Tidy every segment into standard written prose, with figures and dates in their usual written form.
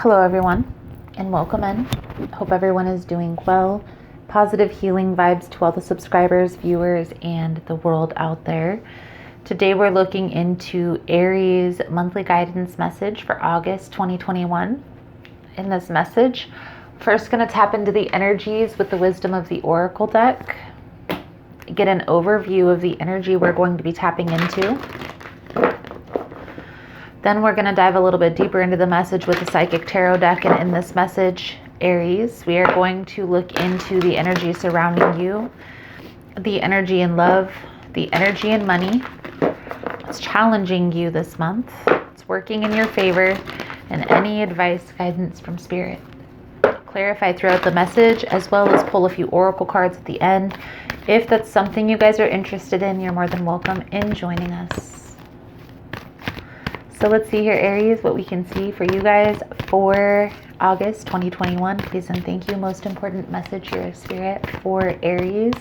Hello everyone, and welcome in. Hope everyone is doing well. Positive healing vibes to all the subscribers, viewers, and the world out there. Today we're looking into Aries monthly guidance message for August 2021. In this message, first going to tap into the energies with the wisdom of the Oracle deck. Get an overview of the energy we're going to be tapping into. Then we're going to dive a little bit deeper into the message with the Psychic Tarot deck. And in this message, Aries, we are going to look into the energy surrounding you, the energy in love, the energy in money. It's challenging you this month. It's working in your favor. And any advice, guidance from Spirit. Clarify throughout the message, as well as pull a few oracle cards at the end. If that's something you guys are interested in, you're more than welcome in joining us. So let's see here, Aries, what we can see for you guys for August 2021. Please and thank you. Most important message here, Spirit, for Aries.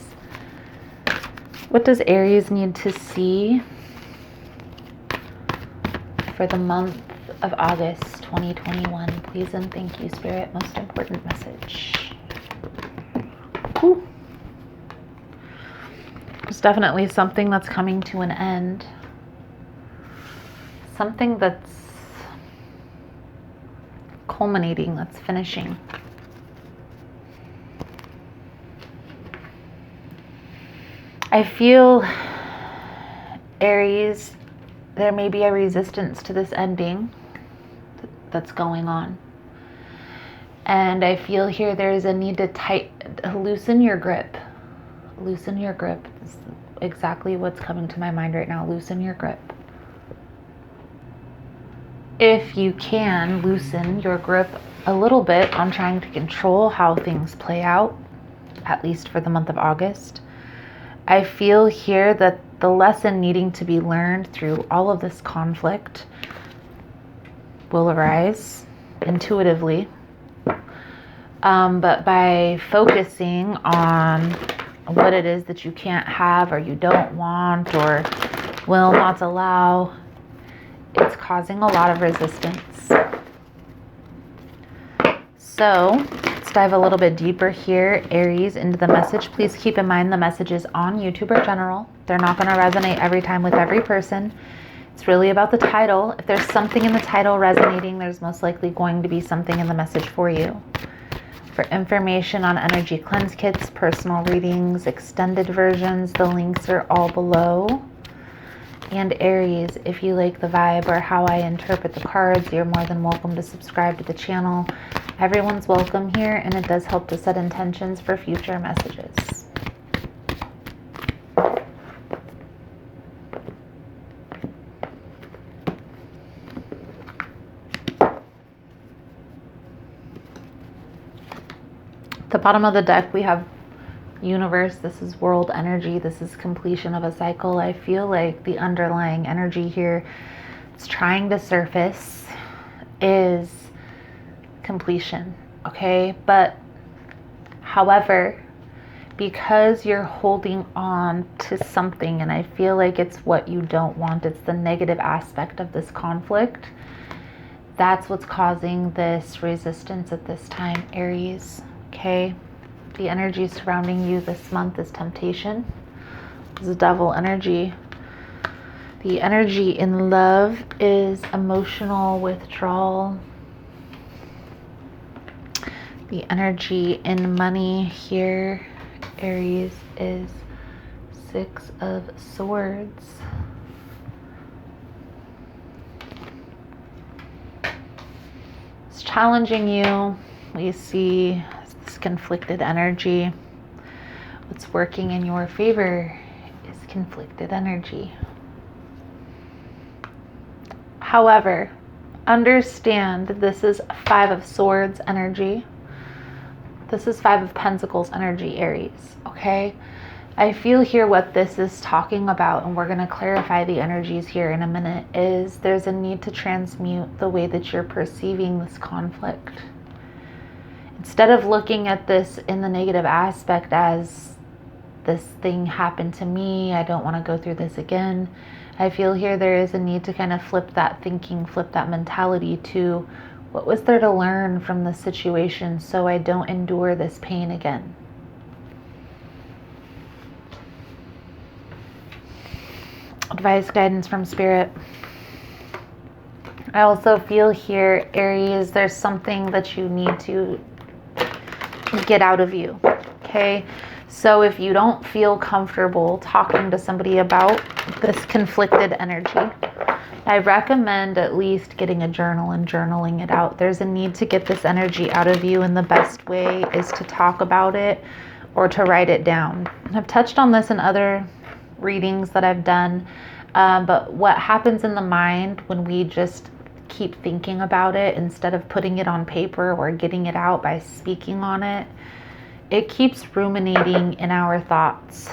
What does Aries need to see for the month of August 2021? Please and thank you, Spirit. Most important message. Whew. There's definitely something that's coming to an end. Something that's culminating, that's finishing. I feel, Aries, there may be a resistance to this ending that's going on. And I feel here there is a need to loosen your grip. Loosen your grip. This is exactly what's coming to my mind right now. Loosen your grip. If you can, loosen your grip a little bit on trying to control how things play out, at least for the month of August. I feel here that the lesson needing to be learned through all of this conflict will arise intuitively. But by focusing on what it is that you can't have or you don't want or will not allow, it's causing a lot of resistance. So let's dive a little bit deeper here, Aries, into the message. Please keep in mind the messages on YouTube are general. They're not going to resonate every time with every person. It's really about the title. If there's something in the title resonating, there's most likely going to be something in the message for you. For information on energy cleanse kits, personal readings, extended versions, the links are all below. And Aries, if you like the vibe or how I interpret the cards, you're more than welcome to subscribe to the channel. Everyone's welcome here, and it does help to set intentions for future messages. At the bottom of the deck, we have universe. This is world energy. This is completion of a cycle. I feel like the underlying energy here is trying to surface is completion. Okay. But however, because you're holding on to something, and I feel like it's what you don't want, it's the negative aspect of this conflict, that's what's causing this resistance at this time, Aries. Okay. The energy surrounding you this month is temptation. This is devil energy. The energy in love is emotional withdrawal. The energy in money here, Aries, is 6 of Swords. It's challenging you. We see this conflicted energy. What's working in your favor is conflicted energy. However, understand this is 5 of Swords energy. This is 5 of Pentacles energy, Aries. Okay? I feel here what this is talking about, and we're going to clarify the energies here in a minute, is there's a need to transmute the way that you're perceiving this conflict. Instead of looking at this in the negative aspect as this thing happened to me, I don't want to go through this again, I feel here there is a need to kind of flip that thinking, flip that mentality to What was there to learn from the situation so I don't endure this pain again? Advice, guidance from Spirit. I also feel here, Aries, there's something that you need to get out of you, okay? So if you don't feel comfortable talking to somebody about this conflicted energy, I recommend at least getting a journal and journaling it out. There's a need to get this energy out of you, and the best way is to talk about it or to write it down. I've touched on this in other readings that I've done, but what happens in the mind when we just keep thinking about it instead of putting it on paper or getting it out by speaking on it, it keeps ruminating in our thoughts.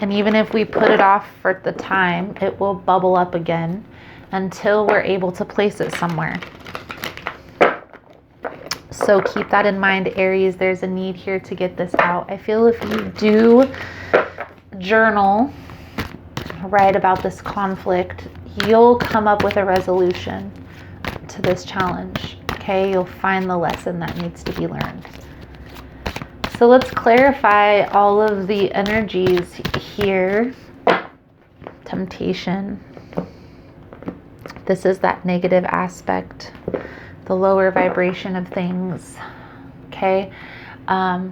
And even if we put it off for the time, it will bubble up again until we're able to place it somewhere. So keep that in mind, Aries. There's a need here to get this out. I feel if you do journal, write about this conflict, you'll come up with a resolution to this challenge. Okay, you'll find the lesson that needs to be learned. So let's clarify all of the energies here. Temptation. This is that negative aspect, the lower vibration of things. Okay.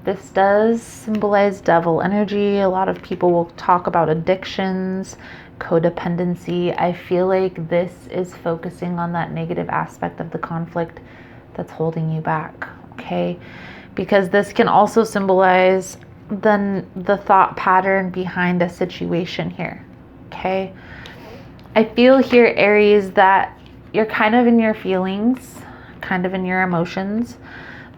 This does symbolize devil energy. A lot of people will talk about addictions, codependency. I feel like this is focusing on that negative aspect of the conflict that's holding you back. Okay. Because this can also symbolize the thought pattern behind a situation here. Okay. I feel here, Aries, that you're kind of in your feelings, kind of in your emotions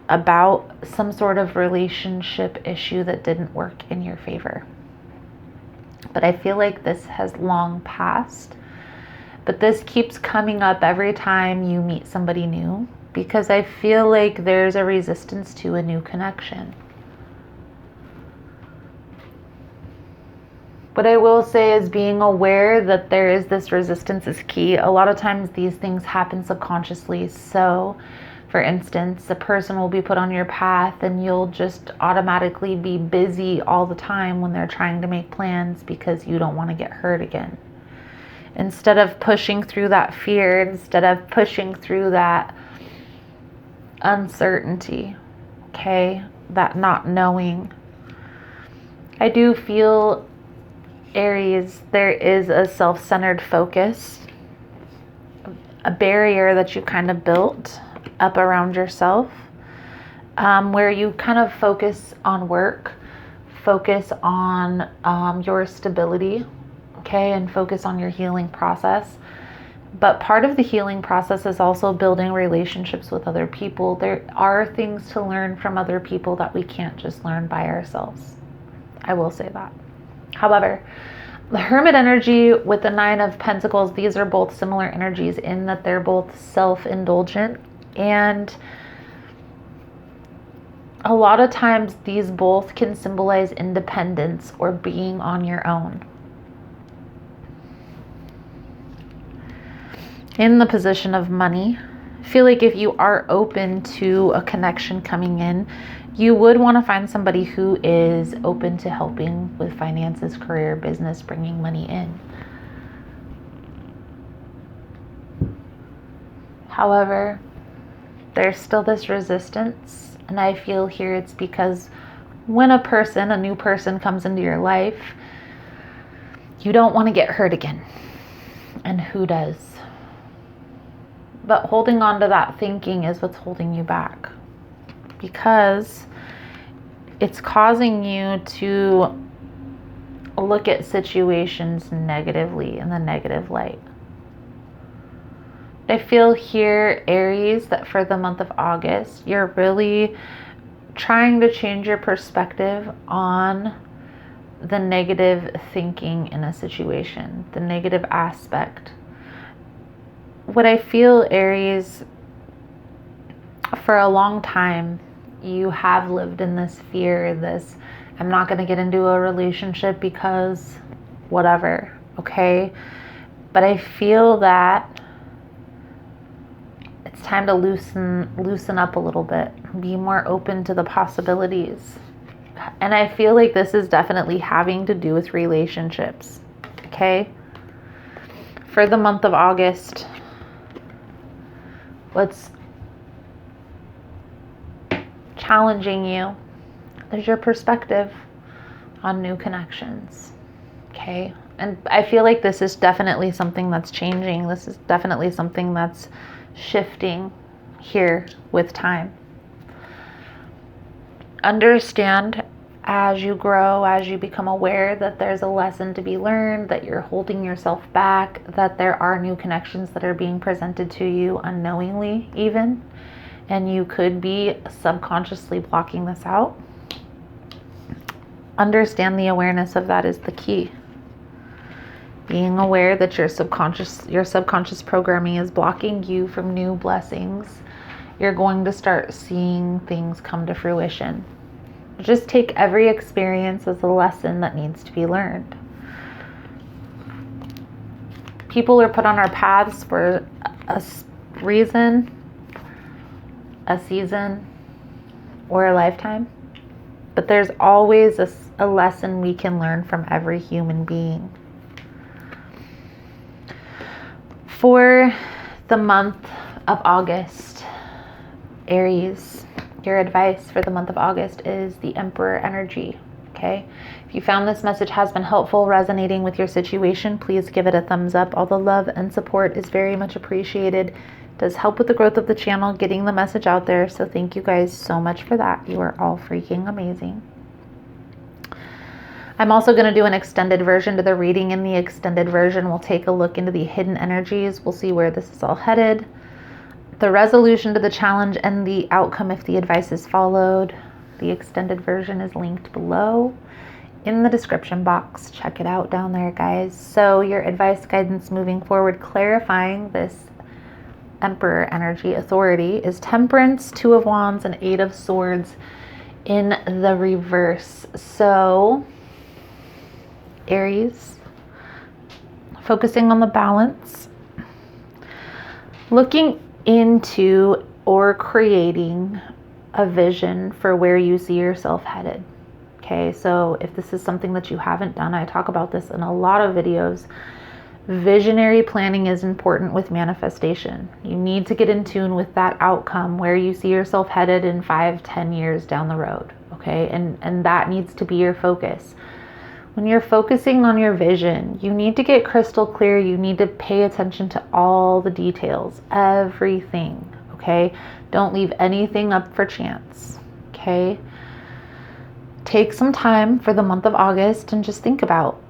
about some sort of relationship issue that didn't work in your favor. But I feel like this has long passed. But this keeps coming up every time you meet somebody new, because I feel like there's a resistance to a new connection. What I will say is being aware that there is this resistance is key. A lot of times these things happen subconsciously. So, for instance, a person will be put on your path and you'll just automatically be busy all the time when they're trying to make plans because you don't want to get hurt again. Instead of pushing through that fear, instead of pushing through that uncertainty, okay, that not knowing. I do feel, Aries, there is a self-centered focus, a barrier that you kind of built up around yourself, where you kind of focus on work, focus on your stability, okay, and focus on your healing process. But part of the healing process is also building relationships with other people. There are things to learn from other people that we can't just learn by ourselves. I will say that. However, the Hermit energy with the Nine of Pentacles, these are both similar energies in that they're both self-indulgent. And a lot of times these both can symbolize independence or being on your own. In the position of money, I feel like if you are open to a connection coming in, you would want to find somebody who is open to helping with finances, career, business, bringing money in. However, there's still this resistance, and I feel here it's because when a new person comes into your life, you don't want to get hurt again. And who does? But holding on to that thinking is what's holding you back, because it's causing you to look at situations negatively, in the negative light. I feel here, Aries, that for the month of August, you're really trying to change your perspective on the negative thinking in a situation, the negative aspect. What I feel, Aries, for a long time, you have lived in this fear, this, I'm not going to get into a relationship because whatever, okay? But I feel that it's time to loosen up a little bit. Be more open to the possibilities. And I feel like this is definitely having to do with relationships. Okay? For the month of August, what's challenging you is your perspective on new connections. Okay? And I feel like this is definitely something that's changing. This is definitely something that's shifting here with time. Understand as you grow, as you become aware that there's a lesson to be learned, that you're holding yourself back, that there are new connections that are being presented to you unknowingly even, and you could be subconsciously blocking this out. Understand the awareness of that is the key. Being aware that your subconscious programming is blocking you from new blessings. You're going to start seeing things come to fruition. Just take every experience as a lesson that needs to be learned. People are put on our paths for a reason, a season, or a lifetime. But there's always a lesson we can learn from every human being. For the month of August, Aries, your advice for the month of August is the Emperor energy, okay? If you found this message has been helpful, resonating with your situation, please give it a thumbs up. All the love and support is very much appreciated. It does help with the growth of the channel, getting the message out there. So thank you guys so much for that. You are all freaking amazing. I'm also going to do an extended version to the reading. In the extended version, we'll take a look into the hidden energies. We'll see where this is all headed. The resolution to the challenge and the outcome if the advice is followed. The extended version is linked below in the description box. Check it out down there, guys. So your advice, guidance moving forward, clarifying this Emperor energy authority is Temperance, Two of Wands, and Eight of Swords in the reverse. So Aries, focusing on the balance, looking into or creating a vision for where you see yourself headed. Okay, so if this is something that you haven't done, I talk about this in a lot of videos. Visionary planning is important with manifestation. You need to get in tune with that outcome, where you see yourself headed in 5-10 years down the road. Okay, and that needs to be your focus. When you're focusing on your vision, you need to get crystal clear. You need to pay attention to all the details, everything, okay? Don't leave anything up for chance, okay? Take some time for the month of August and just think about,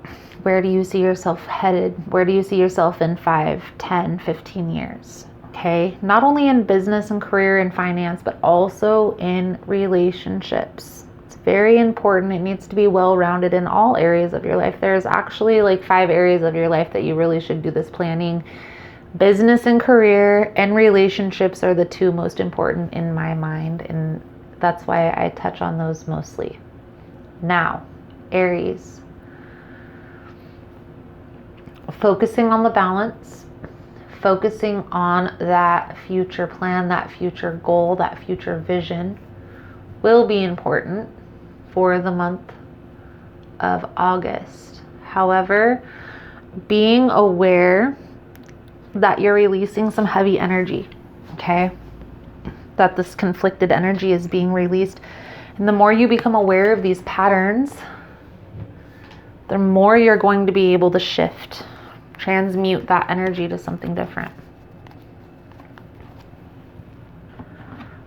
where do you see yourself headed? Where do you see yourself in 5, 10, 15 years, okay? Not only in business and career and finance, but also in relationships. Very important. It needs to be well-rounded in all areas of your life. There's actually like 5 areas of your life that you really should do this planning. Business and career and relationships are the 2 most important in my mind, and that's why I touch on those mostly. Now, Aries, focusing on the balance, focusing on that future plan, that future goal, that future vision will be important for the month of August. However, being aware that you're releasing some heavy energy, okay? That this conflicted energy is being released. And the more you become aware of these patterns, the more you're going to be able to shift, transmute that energy to something different.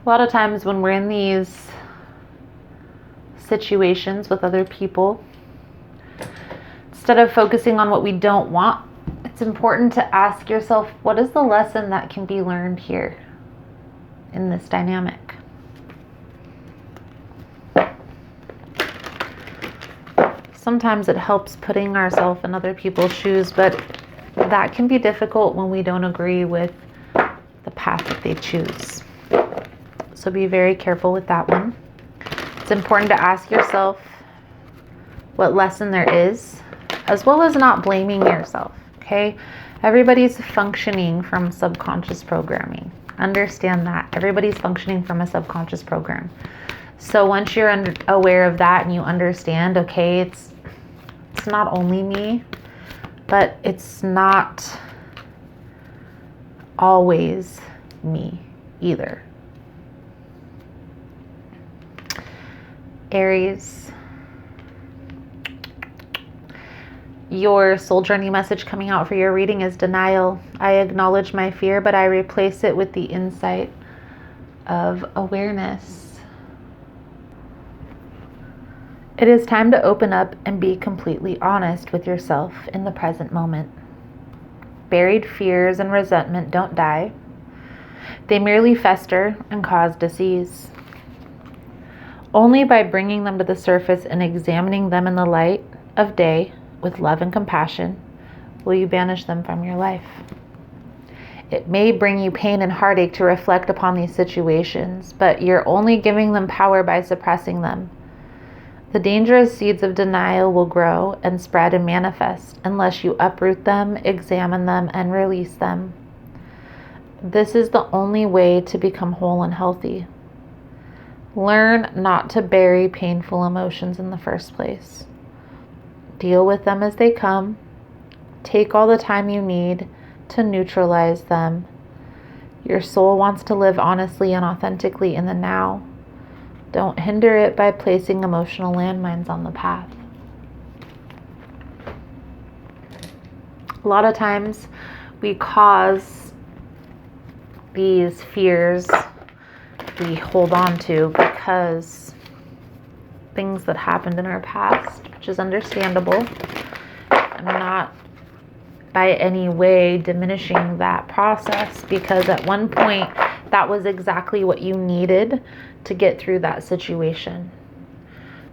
A lot of times when we're in these situations with other people, instead of focusing on what we don't want, it's important to ask yourself, what is the lesson that can be learned here in this dynamic? Sometimes it helps putting ourselves in other people's shoes, but that can be difficult when we don't agree with the path that they choose. So be very careful with that one. It's important to ask yourself what lesson there is, as well as not blaming yourself, okay? Everybody's functioning from subconscious programming. Understand that. Everybody's functioning from a subconscious program. So once you're aware of that and you understand, okay, it's not only me, but it's not always me either. Aries, your soul journey message coming out for your reading is denial. I acknowledge my fear, but I replace it with the insight of awareness. It is time to open up and be completely honest with yourself in the present moment. Buried fears and resentment don't die. They merely fester and cause disease. Only by bringing them to the surface and examining them in the light of day with love and compassion will you banish them from your life. It may bring you pain and heartache to reflect upon these situations, but you're only giving them power by suppressing them. The dangerous seeds of denial will grow and spread and manifest unless you uproot them, examine them, and release them. This is the only way to become whole and healthy. Learn not to bury painful emotions in the first place. Deal with them as they come. Take all the time you need to neutralize them. Your soul wants to live honestly and authentically in the now. Don't hinder it by placing emotional landmines on the path. A lot of times we cause these fears we hold on to because things that happened in our past, which is understandable. I'm not by any way diminishing that process, because at one point that was exactly what you needed to get through that situation.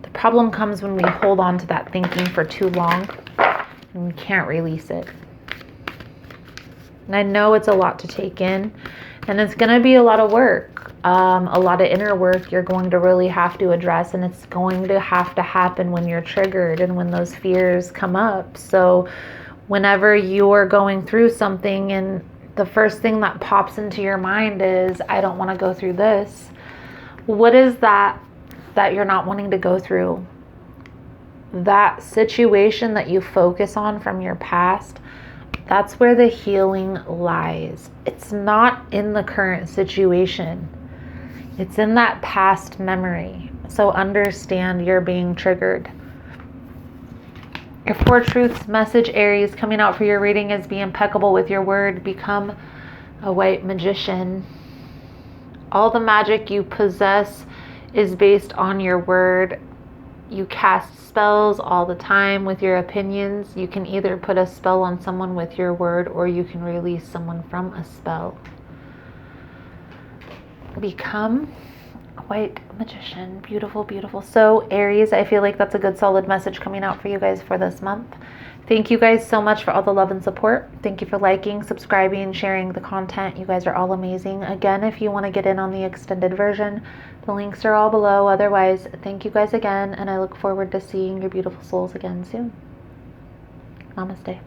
The problem comes when we hold on to that thinking for too long and we can't release it. And I know it's a lot to take in, and it's going to be a lot of work, a lot of inner work you're going to really have to address, and it's going to have to happen when you're triggered and when those fears come up. So whenever you're going through something and the first thing that pops into your mind is, I don't want to go through this. What is that you're not wanting to go through? That situation that you focus on from your past, that's where the healing lies. It's not in the current situation. It's in that past memory. So understand you're being triggered. Your Four Truths message, Aries, coming out for your reading is be impeccable with your word. Become a white magician. All the magic you possess is based on your word. You cast spells all the time with your opinions. You can either put a spell on someone with your word, or you can release someone from a spell. Become a white magician. Beautiful, beautiful. So Aries, I feel like that's a good solid message coming out for you guys for this month. Thank you guys so much for all the love and support. Thank you for liking, subscribing, sharing the content. You guys are all amazing. Again, if you want to get in on the extended version, the links are all below. Otherwise, thank you guys again, and I look forward to seeing your beautiful souls again soon. Namaste.